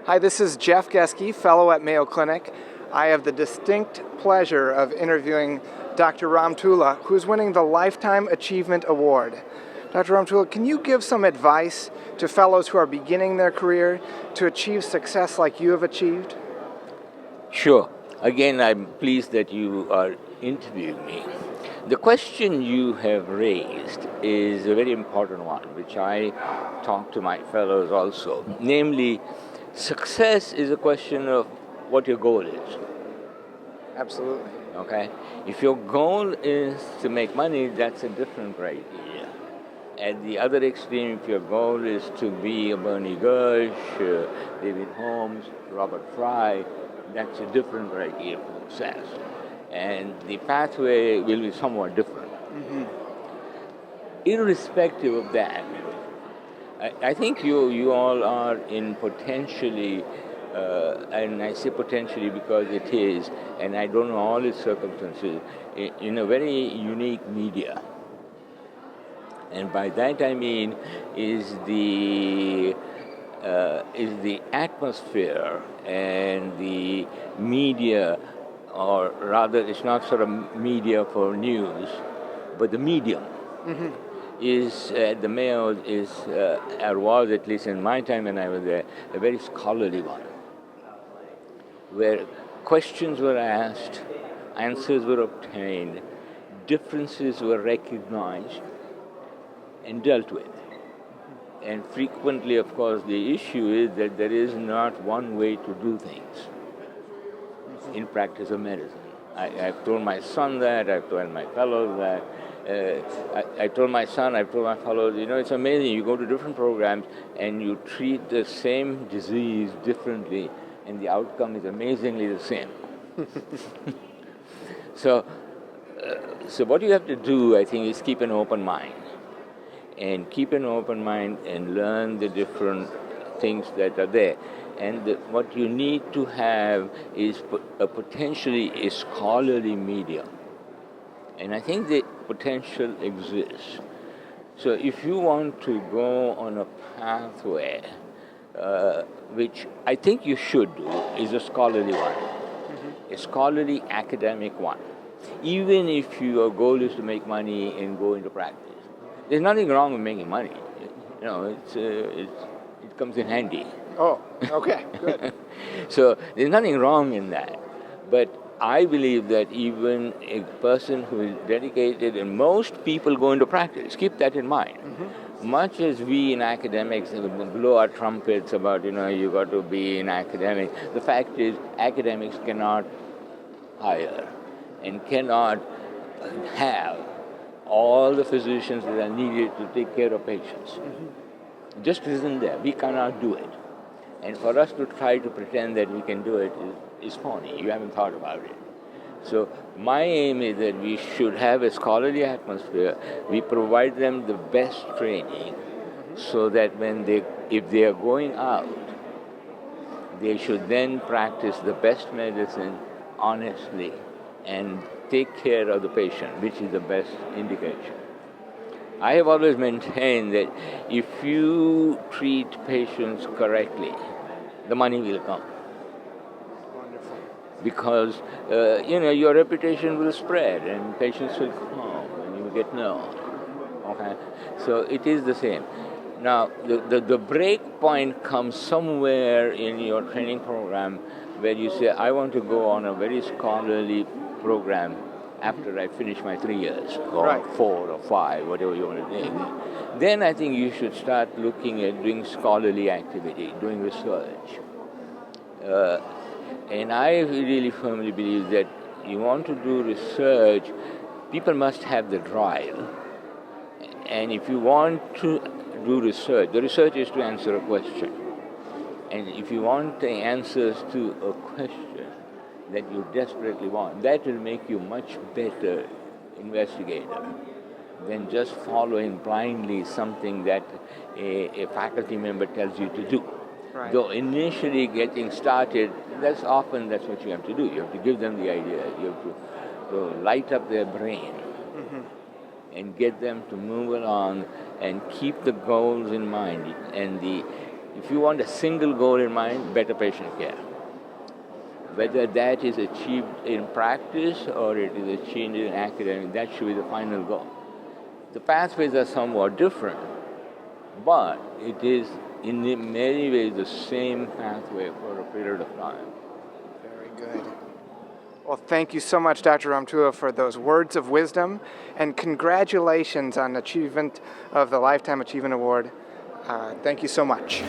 Hi, this is Jeff Geske, fellow at Mayo Clinic. I have the distinct pleasure of interviewing Dr. Rahimtoola, who's winning the Lifetime Achievement Award. Dr. Rahimtoola, can you give some advice to fellows who are beginning their career to achieve success like you have achieved? Sure. Again, I'm pleased that you are interviewing me. The question you have raised is a very important one, which I talk to my fellows also. Namely, success is a question of what your goal is. Absolutely. Okay? If your goal is to make money, that's a different criteria. At the other extreme, if your goal is to be a Bernie Gersh, David Holmes, Robert Fry, that's a different criteria for success. And the pathway will be somewhat different. Irrespective of that, I think you all are in potentially, and I say potentially because it is, and I don't know all its circumstances, in a very unique media. And by that I mean is the atmosphere and the media, or rather it's not sort of media for news, but the medium is the Mayo is, or was at least in my time when I was there, a very scholarly one, where questions were asked, answers were obtained, differences were recognized and dealt with. And frequently, of course, the issue is that there is not one way to do things in practice of medicine. I've told my son that, I've told my fellows that. I told my son, I've told my fellows, it's amazing. You go to different programs and you treat the same disease differently, and the outcome is amazingly the same. So what you have to do, I think, is keep an open mind. And keep an open mind and learn the different things that are there. And what you need to have is potentially a scholarly medium. And I think the potential exists. So if you want to go on a pathway, which I think you should do, is a scholarly one, a scholarly academic one. Even if your goal is to make money and go into practice. There's nothing wrong with making money. It comes in handy. Oh, okay, good. So there's nothing wrong in that. But I believe that even a person who is dedicated, and most people go into practice, keep that in mind. Much as we in academics blow our trumpets about, you got to be in academics, the fact is academics cannot hire and cannot have all the physicians that are needed to take care of patients. Just isn't there. We cannot do it. And for us to try to pretend that we can do it is phony. You haven't thought about it. So my aim is that we should have a scholarly atmosphere. We provide them the best training so that if they are going out, they should then practice the best medicine honestly and take care of the patient, which is the best indication. I have always maintained that if you treat patients correctly, the money will come. Wonderful. Because, your reputation will spread and patients will come and you will get known. Okay? So it is the same. Now, the break point comes somewhere in your training program where you say, I want to go on a very scholarly program after I finish my 3 years, or 4 or 5, whatever you want to do. Then I think you should start looking at doing scholarly activity, doing research. And I really firmly believe that you want to do research, people must have the drive. And if you want to do research, the research is to answer a question. And if you want the answers to a question that you desperately want, that will make you much better investigator than just following blindly something that a faculty member tells you to do. Right. Though initially getting started, that's what you have to do. You have to give them the idea. You have to light up their brain and get them to move along and keep the goals in mind. And If you want a single goal in mind, better patient care. Whether that is achieved in practice or it is achieved in academic, that should be the final goal. The pathways are somewhat different, but it is in many ways the same pathway for a period of time. Very good. Well, thank you so much, Dr. Rahimtoola, for those words of wisdom, and congratulations on achievement of the Lifetime Achievement Award. Thank you so much.